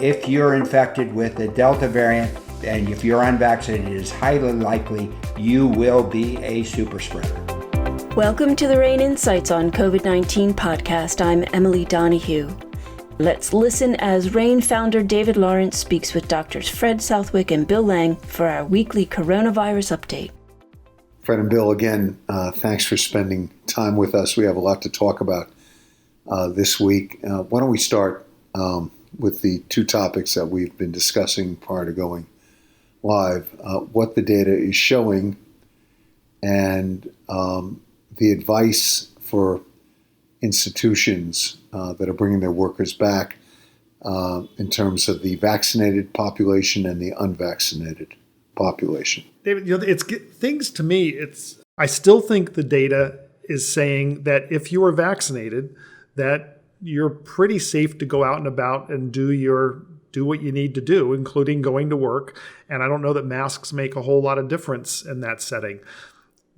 if you're infected with the Delta variant and if you're unvaccinated, it is highly likely you will be a super spreader. Welcome to the RANE Insights on COVID-19 podcast. I'm Emily Donahue. Let's listen as RANE founder David Lawrence speaks with Drs. Fred Southwick and Bill Lang for our weekly coronavirus update. Fred and Bill, again, thanks for spending time with us. We have a lot to talk about this week. Why don't we start with the two topics that we've been discussing prior to going live, what the data is showing and the advice for institutions that are bringing their workers back in terms of the vaccinated population and the unvaccinated population. David, it's things to me. I still think the data is saying that if you are vaccinated, that you're pretty safe to go out and about and do what you need to do, including going to work. And I don't know that masks make a whole lot of difference in that setting.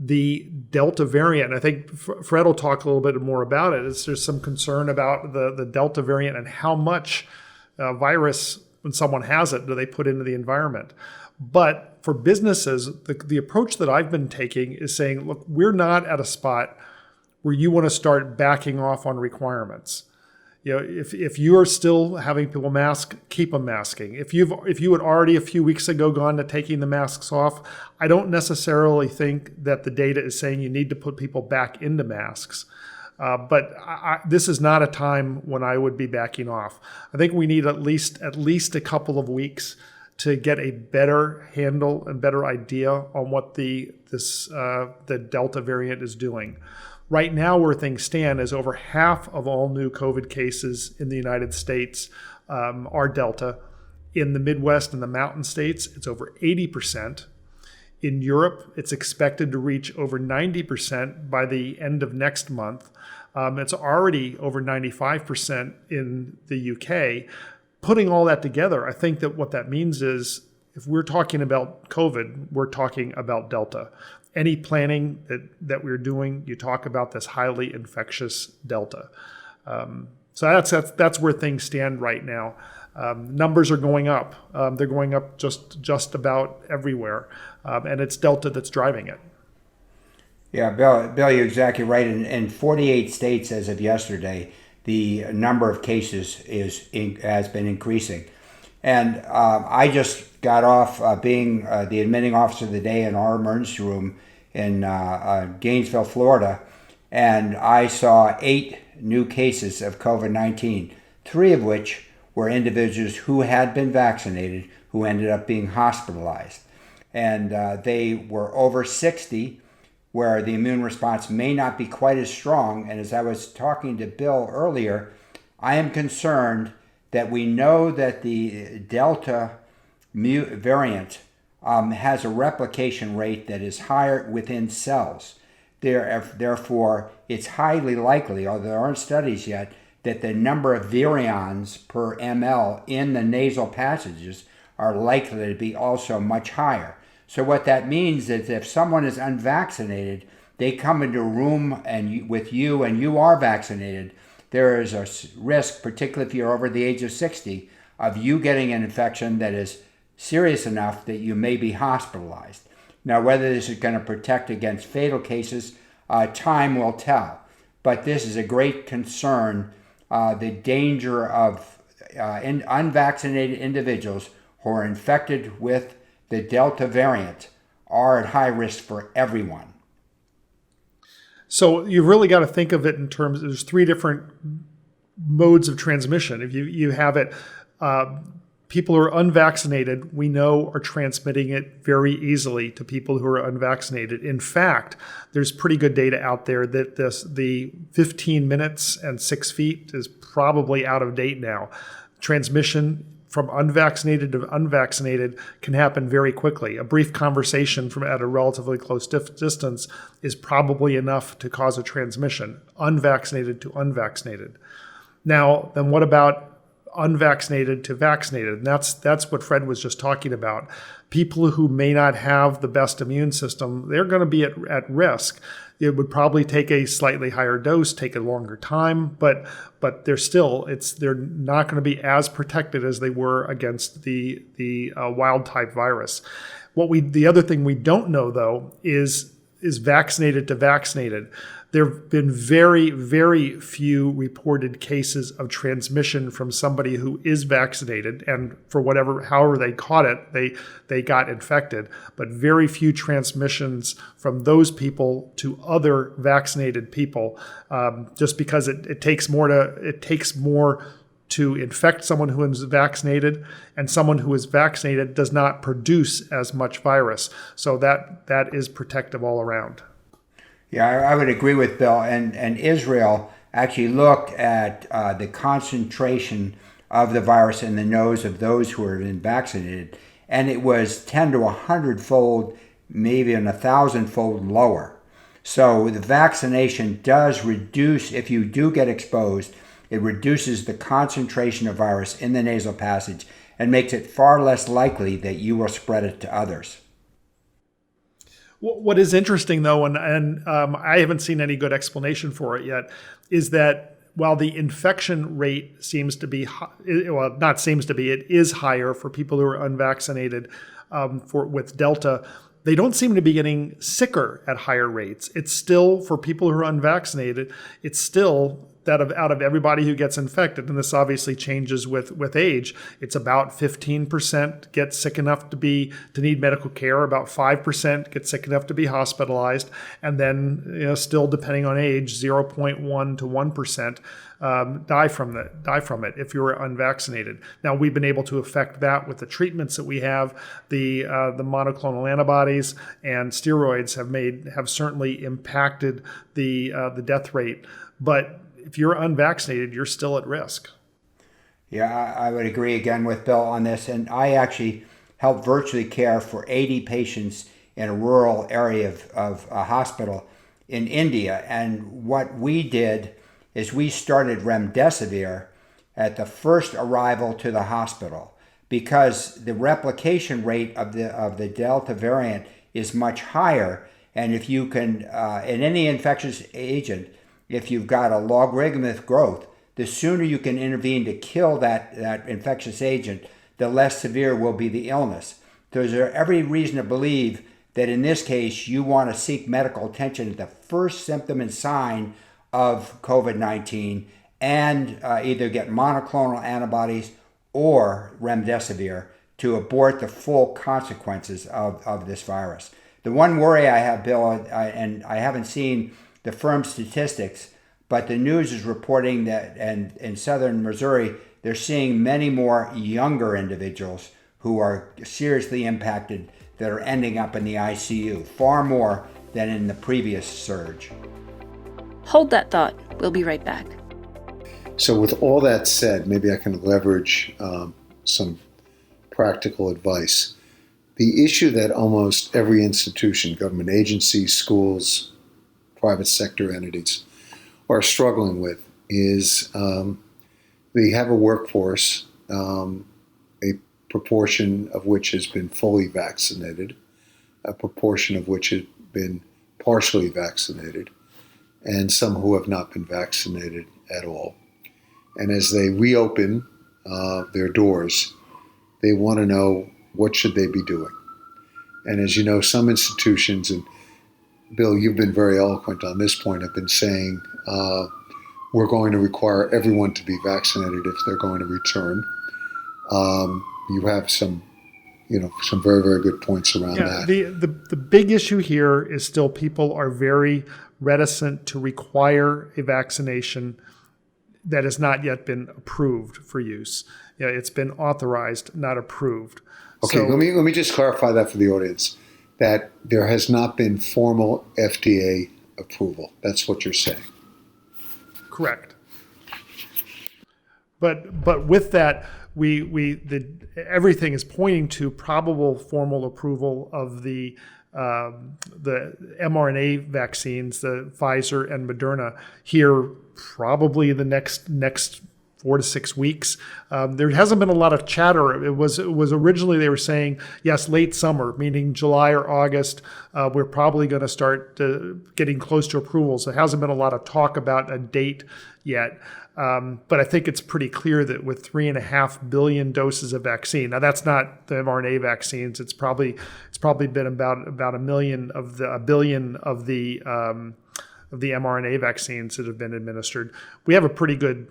The Delta variant, I think Fred will talk a little bit more about it. There's some concern about the Delta variant and how much virus, when someone has it, do they put into the environment. But for businesses, the approach that I've been taking is saying, look, we're not at a spot where you want to start backing off on requirements. If you are still having people mask, keep them masking. If you had already a few weeks ago gone to taking the masks off, I don't necessarily think that the data is saying you need to put people back into masks. But this is not a time when I would be backing off. I think we need at least a couple of weeks to get a better handle and better idea on what the Delta variant is doing. Right now, where things stand is over half of all new COVID cases in the United States are Delta. In the Midwest and the mountain states, it's over 80%. In Europe, it's expected to reach over 90% by the end of next month. It's already over 95% in the UK. Putting all that together, I think that what that means is if we're talking about COVID, we're talking about Delta. Any planning that we're doing, you talk about this highly infectious Delta. So that's where things stand right now. Numbers are going up. They're going up just about everywhere, and it's Delta that's driving it. Yeah, Bill, you're exactly right. In 48 states as of yesterday, the number of cases has been increasing. And I just got off being the admitting officer of the day in our emergency room in Gainesville, Florida, and I saw 8 new cases of COVID-19, 3 of which were individuals who had been vaccinated who ended up being hospitalized. And they were over 60, where the immune response may not be quite as strong. And as I was talking to Bill earlier, I am concerned that we know that the Delta variant has a replication rate that is higher within cells. Therefore, it's highly likely, although there aren't studies yet, that the number of virions per ml in the nasal passages are likely to be also much higher. So what that means is if someone is unvaccinated, they come into a room with you and you are vaccinated, there is a risk, particularly if you're over the age of 60, of you getting an infection that is serious enough that you may be hospitalized. Now, whether this is going to protect against fatal cases, time will tell. But this is a great concern, the danger of unvaccinated individuals who are infected with the Delta variant are at high risk for everyone. So you've really got to think of it in terms, there's 3 different modes of transmission. If you have it, people who are unvaccinated, we know, are transmitting it very easily to people who are unvaccinated. In fact, there's pretty good data out there that the 15 minutes and 6 feet is probably out of date now. Transmission from unvaccinated to unvaccinated can happen very quickly. A brief conversation from at a relatively close distance is probably enough to cause a transmission, unvaccinated to unvaccinated. Now, then what about unvaccinated to vaccinated. And that's what Fred was just talking about. People who may not have the best immune system, they're going to be at risk. It would probably take a slightly higher dose, take a longer time, but they're not going to be as protected as they were against the wild type virus. The other thing we don't know though is vaccinated to vaccinated. There have been very, very few reported cases of transmission from somebody who is vaccinated, and for however they caught it, they got infected. But very few transmissions from those people to other vaccinated people, just because it takes more to infect someone who is vaccinated, and someone who is vaccinated does not produce as much virus. So that is protective all around. Yeah, I would agree with Bill. And Israel actually looked at the concentration of the virus in the nose of those who had been vaccinated, and it was 10 to 100-fold, maybe an 1,000-fold lower. So the vaccination does reduce, if you do get exposed, it reduces the concentration of virus in the nasal passage and makes it far less likely that you will spread it to others. What is interesting, though, and I haven't seen any good explanation for it yet, is that while the infection rate seems to be, it is higher for people who are unvaccinated with Delta, they don't seem to be getting sicker at higher rates. It's still, for people who are unvaccinated, it's still that out of everybody who gets infected, and this obviously changes with age, it's about 15% get sick enough to need medical care, about 5% get sick enough to be hospitalized, and then still depending on age, 0.1 to 1% die from it if you're unvaccinated. Now we've been able to affect that with the treatments that we have. The monoclonal antibodies and steroids have certainly impacted the death rate, but if you're unvaccinated, you're still at risk. Yeah, I would agree again with Bill on this. And I actually helped virtually care for 80 patients in a rural area of a hospital in India. And what we did is we started remdesivir at the first arrival to the hospital, because the replication rate of the Delta variant is much higher. And if you can, in any infectious agent, if you've got a logarithmic growth, the sooner you can intervene to kill that infectious agent, the less severe will be the illness. There's every reason to believe that in this case, you want to seek medical attention at the first symptom and sign of COVID-19 and either get monoclonal antibodies or remdesivir to abort the full consequences of this virus. The one worry I have, Bill, and I haven't seen the firm statistics, but the news is reporting that in southern Missouri, they're seeing many more younger individuals who are seriously impacted that are ending up in the ICU, far more than in the previous surge. Hold that thought. We'll be right back. So with all that said, maybe I can leverage some practical advice. The issue that almost every institution, government agencies, schools, private sector entities are struggling with is they have a workforce, a proportion of which has been fully vaccinated, a proportion of which has been partially vaccinated, and some who have not been vaccinated at all. And as they reopen their doors, they want to know what should they be doing. And as you know, some institutions, and Bill, you've been very eloquent on this point, have been saying we're going to require everyone to be vaccinated if they're going to return. You have some very, very good points around that. The big issue here is still people are very reticent to require a vaccination that has not yet been approved for use. It's been authorized, not approved. Okay, let me just clarify that for the audience, that there has not been formal FDA approval. That's what you're saying. Correct. But with that, everything is pointing to probable formal approval of the mRNA vaccines, the Pfizer and Moderna, here probably the next 4 to 6 weeks. There hasn't been a lot of chatter. It was originally they were saying, yes, late summer, meaning July or August, we're probably going to start getting close to approval. So there hasn't been a lot of talk about a date yet. But I think it's pretty clear that with 3.5 billion doses of vaccine, now that's not the mRNA vaccines. It's probably been about a billion of the mRNA vaccines that have been administered. We have a pretty good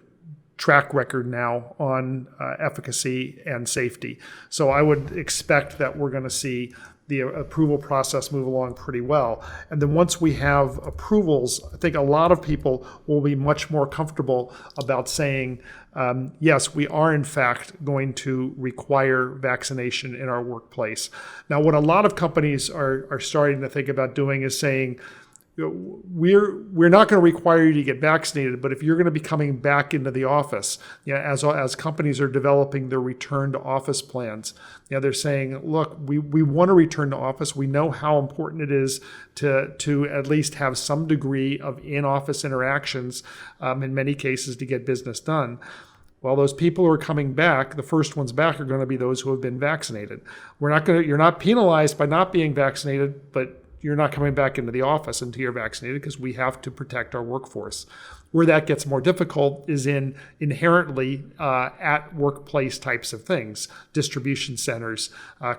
track record now on efficacy and safety. So I would expect that we're going to see the approval process move along pretty well. And then once we have approvals, I think a lot of people will be much more comfortable about saying, yes, we are in fact going to require vaccination in our workplace. Now, what a lot of companies are starting to think about doing is saying, we're not going to require you to get vaccinated, but if you're going to be coming back into the office, as companies are developing their return to office plans, they're saying, look, we want to return to office. We know how important it is to at least have some degree of in-office interactions, in many cases, to get business done. Well, those people who are coming back, the first ones back are going to be those who have been vaccinated. You're not penalized by not being vaccinated, but you're not coming back into the office until you're vaccinated because we have to protect our workforce. Where that gets more difficult is in inherently at workplace types of things, distribution centers,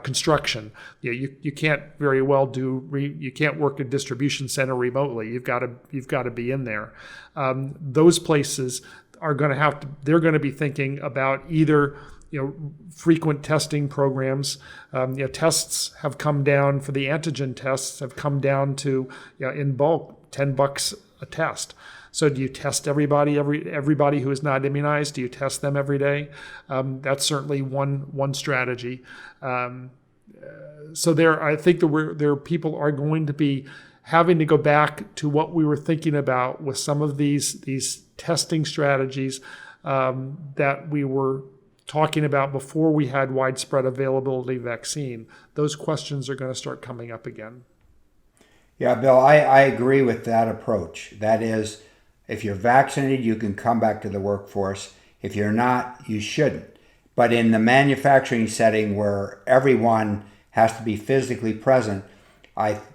construction. You can't very well you can't work a distribution center remotely. You've got to be in there. Those places are going to they're going to be thinking about either frequent testing programs. Tests have come down for the antigen tests have come down to in bulk $10 a test. So do you test everybody who is not immunized? Do you test them every day? That's certainly one strategy. So I think that people are going to be having to go back to what we were thinking about with some of these testing strategies that we were talking about before we had widespread availability of vaccine. Those questions are going to start coming up again. Yeah, Bill, I agree with that approach. That is, if you're vaccinated, you can come back to the workforce. If you're not, you shouldn't. But in the manufacturing setting where everyone has to be physically present,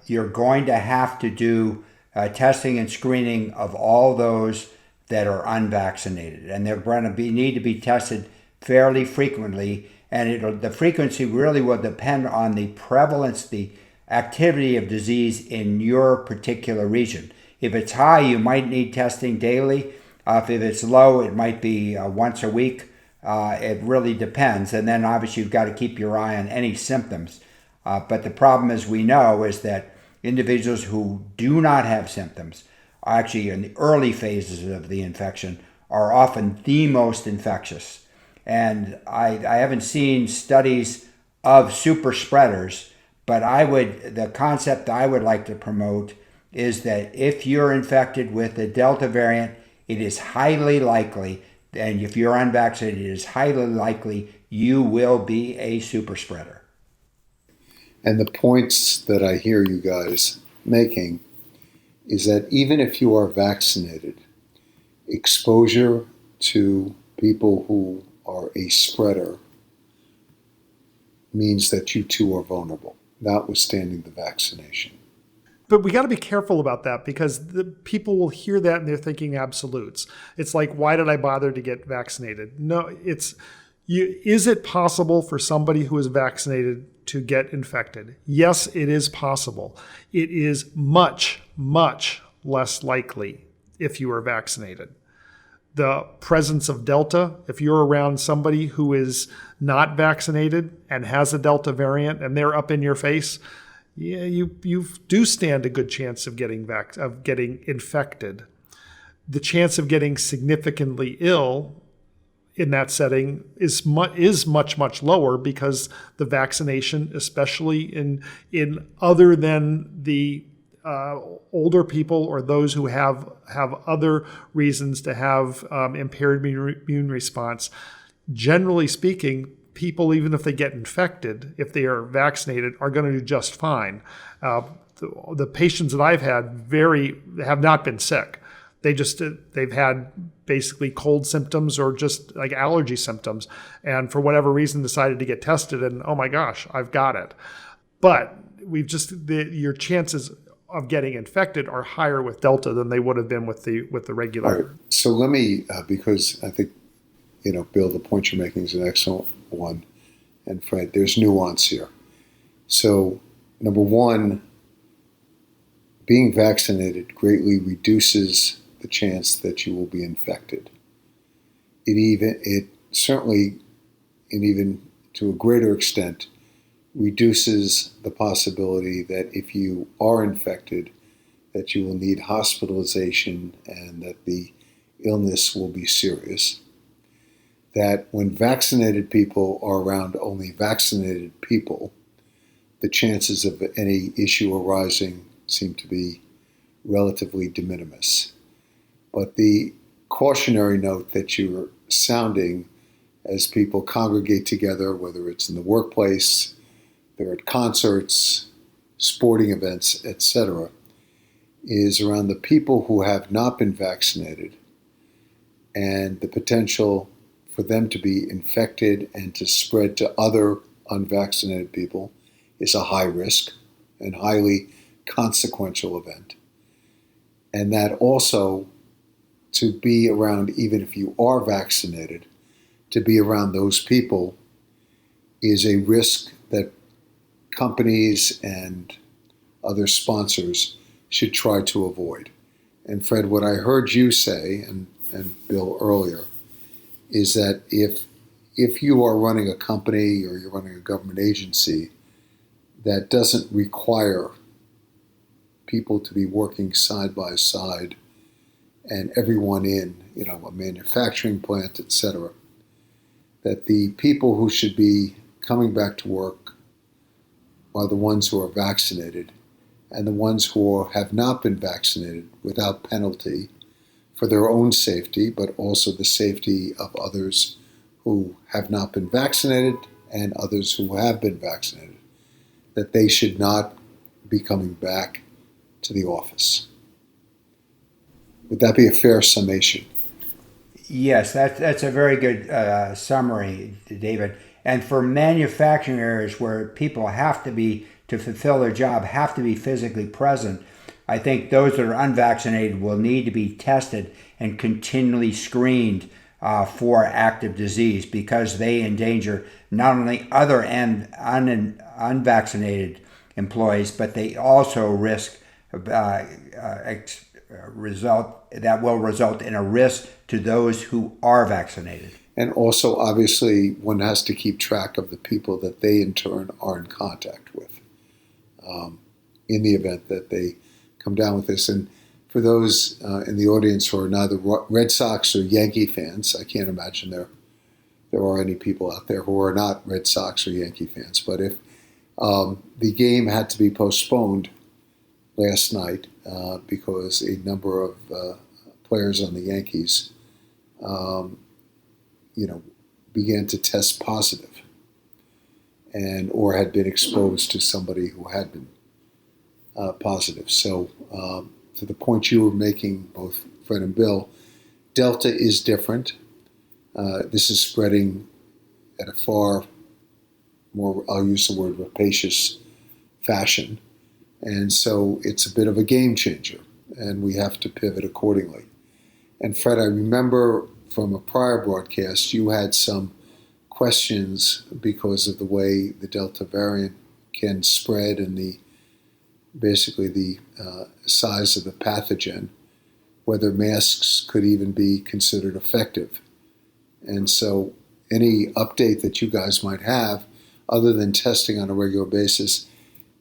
you're going to have to do testing and screening of all those that are unvaccinated. And they're going to need to be tested fairly frequently, and the frequency really will depend on the prevalence, the activity of disease in your particular region. If it's high, you might need testing daily. If it's low, it might be once a week. It really depends. And then obviously you've got to keep your eye on any symptoms. But the problem, as we know, is that individuals who do not have symptoms, actually in the early phases of the infection, are often the most infectious. And I haven't seen studies of super spreaders, but the concept I would like to promote is that if you're infected with the Delta variant, it is highly likely, and if you're unvaccinated, it is highly likely you will be a super spreader. And the points that I hear you guys making is that even if you are vaccinated, exposure to people who are a spreader means that you too are vulnerable, notwithstanding the vaccination. But we got to be careful about that because the people will hear that and they're thinking absolutes. It's like, why did I bother to get vaccinated? No, is it possible for somebody who is vaccinated to get infected? Yes, it is possible. It is much, much less likely if you are vaccinated. The presence of Delta, if you're around somebody who is not vaccinated and has a Delta variant and they're up in your face, yeah, you do stand a good chance of getting infected. The chance of getting significantly ill in that setting is much, much lower because the vaccination, especially in other than the older people or those who have other reasons to have impaired immune response, generally speaking, people, even if they get infected, if they are vaccinated, are going to do just fine. The patients that I've had have not been sick. they've had basically cold symptoms or just like allergy symptoms, and for whatever reason decided to get tested, and oh my gosh, I've got it. But your chances of getting infected are higher with Delta than they would have been with the regular. All right. So let me, because I think, Bill, the point you're making is an excellent one. And Fred, there's nuance here. So, number one, being vaccinated greatly reduces the chance that you will be infected. It certainly, and even to a greater extent, reduces the possibility that if you are infected, that you will need hospitalization and that the illness will be serious. That when vaccinated people are around only vaccinated people, the chances of any issue arising seem to be relatively de minimis. But the cautionary note that you're sounding as people congregate together, whether it's in the workplace, they're at concerts, sporting events, etc., is around the people who have not been vaccinated and the potential for them to be infected and to spread to other unvaccinated people is a high risk and highly consequential event. And that also, to be around, even if you are vaccinated, to be around those people is a risk that companies and other sponsors should try to avoid. And Fred, what I heard you say, and Bill earlier, is that if you are running a company or you're running a government agency that doesn't require people to be working side by side and everyone in, a manufacturing plant, etc., that the people who should be coming back to work are the ones who are vaccinated, and the ones who have not been vaccinated without penalty for their own safety, but also the safety of others who have not been vaccinated and others who have been vaccinated, that they should not be coming back to the office. Would that be a fair summation? Yes, that's a very good summary, David. And for manufacturing areas where people have to be, to fulfill their job, have to be physically present, I think those that are unvaccinated will need to be tested and continually screened for active disease, because they endanger not only other unvaccinated employees, but they also risk will result in a risk to those who are vaccinated. And also, obviously, one has to keep track of the people that they in turn are in contact with in the event that they come down with this. And for those in the audience who are neither Red Sox or Yankee fans, I can't imagine there are any people out there who are not Red Sox or Yankee fans. But if the game had to be postponed last night because a number of players on the Yankees began to test positive or had been exposed to somebody who had been positive. So to the point you were making, both Fred and Bill, Delta is different. This is spreading at a far more, I'll use the word, rapacious fashion. And so it's a bit of a game changer, and we have to pivot accordingly. And Fred, I remember from a prior broadcast, you had some questions because of the way the Delta variant can spread and the size of the pathogen, whether masks could even be considered effective. And so any update that you guys might have, other than testing on a regular basis,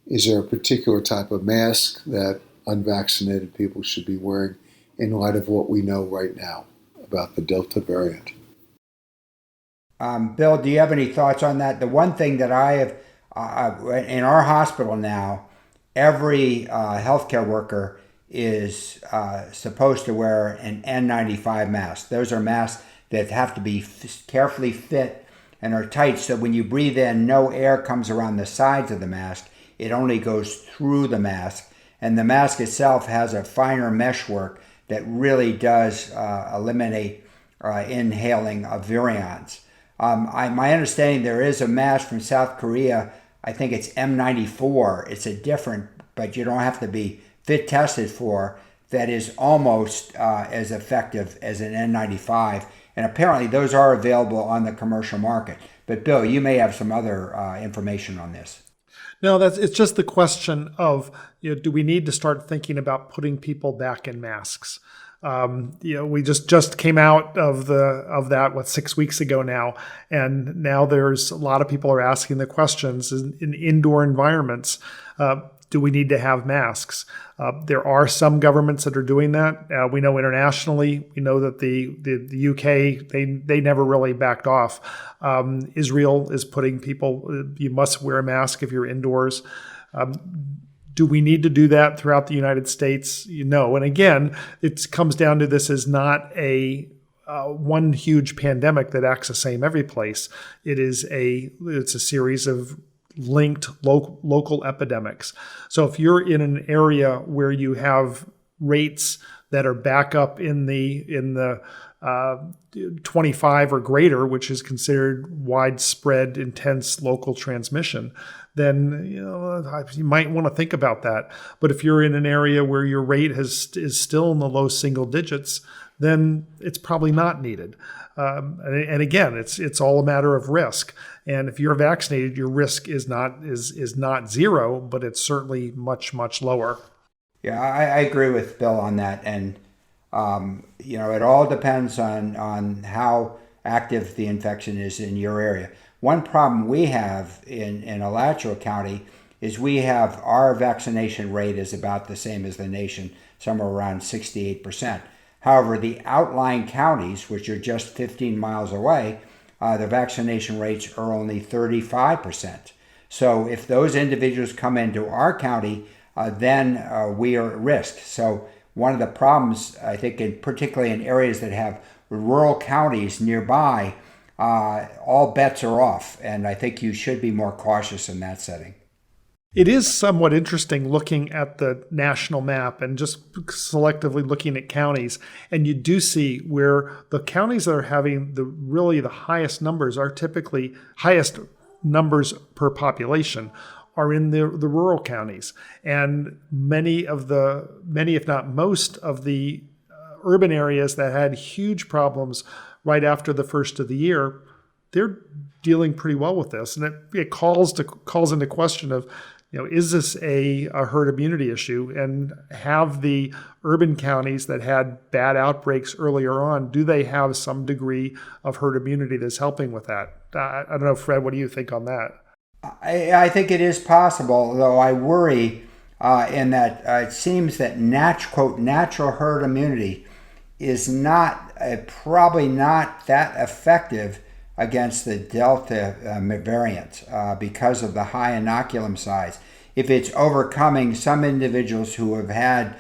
is there a particular type of mask that unvaccinated people should be wearing in light of what we know right now about the Delta variant? Bill, do you have any thoughts on that? The one thing that I have in our hospital now, every healthcare worker is supposed to wear an N95 mask. Those are masks that have to be carefully fit and are tight, so when you breathe in, no air comes around the sides of the mask. It only goes through the mask, and the mask itself has a finer meshwork that really does eliminate inhaling of virions. My understanding, there is a mask from South Korea. I think it's N95. It's a different, but you don't have to be fit tested for, that is almost as effective as an N95. And apparently those are available on the commercial market. But Bill, you may have some other information on this. No, it's just the question of, do we need to start thinking about putting people back in masks? We just came out of that 6 weeks ago now, and now there's a lot of people are asking the questions in indoor environments. Do we need to have masks? There are some governments that are doing that. We know internationally. We know that the UK, they never really backed off. Israel is putting people, you must wear a mask if you're indoors. Do we need to do that throughout the United States? No. And again, it comes down to, this is not a one huge pandemic that acts the same every place. It's a series of linked local epidemics. So if you're in an area where you have rates that are back up in the 25 or greater, which is considered widespread, intense local transmission, then you might want to think about that. But if you're in an area where your rate is still in the low single digits, then it's probably not needed. And again, it's all a matter of risk. And if you're vaccinated, your risk is not zero, but it's certainly much, much lower. Yeah, I agree with Bill on that. And it all depends on how active the infection is in your area. One problem we have in Alachua County is our vaccination rate is about the same as the nation, somewhere around 68%. However, the outlying counties, which are just 15 miles away, the vaccination rates are only 35%. So if those individuals come into our county, then we are at risk. So one of the problems, I think, particularly in areas that have rural counties nearby, all bets are off. And I think you should be more cautious in that setting. It is somewhat interesting looking at the national map and just selectively looking at counties. And you do see where the counties that are having the highest numbers are typically highest numbers per population are in the rural counties. And many, if not most of the urban areas that had huge problems right after the first of the year, they're dealing pretty well with this. And it calls into question of, is this a herd immunity issue? And have the urban counties that had bad outbreaks earlier on, do they have some degree of herd immunity that's helping with that? I don't know, Fred, what do you think on that? I think it is possible, though I worry in that it seems that natural herd immunity is probably not that effective against the Delta variant because of the high inoculum size. If it's overcoming some individuals who have had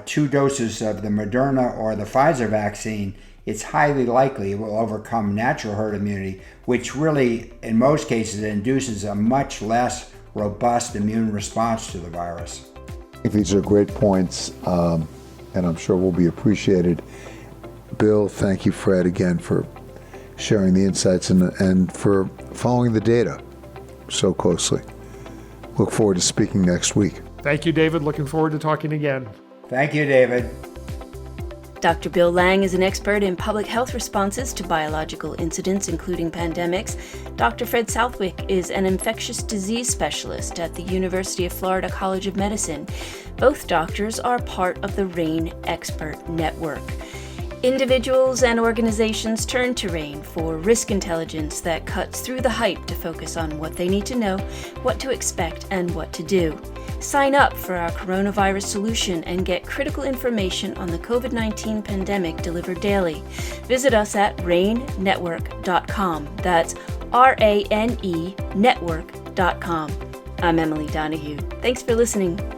2 doses of the Moderna or the Pfizer vaccine, it's highly likely it will overcome natural herd immunity, which really, in most cases, induces a much less robust immune response to the virus. I think these are great points, and I'm sure will be appreciated. Bill, thank you, Fred, again for sharing the insights and for following the data so closely. Look forward to speaking next week. Thank you, David. Looking forward to talking again. Thank you, David. Dr. Bill Lang is an expert in public health responses to biological incidents, including pandemics. Dr. Fred Southwick is an infectious disease specialist at the University of Florida College of Medicine. Both doctors are part of the RANE Expert Network. Individuals and organizations turn to RANE for risk intelligence that cuts through the hype to focus on what they need to know, what to expect, and what to do. Sign up for our coronavirus solution and get critical information on the COVID-19 pandemic delivered daily. Visit us at ranenetwork.com. That's RANE network.com. I'm Emily Donahue. Thanks for listening.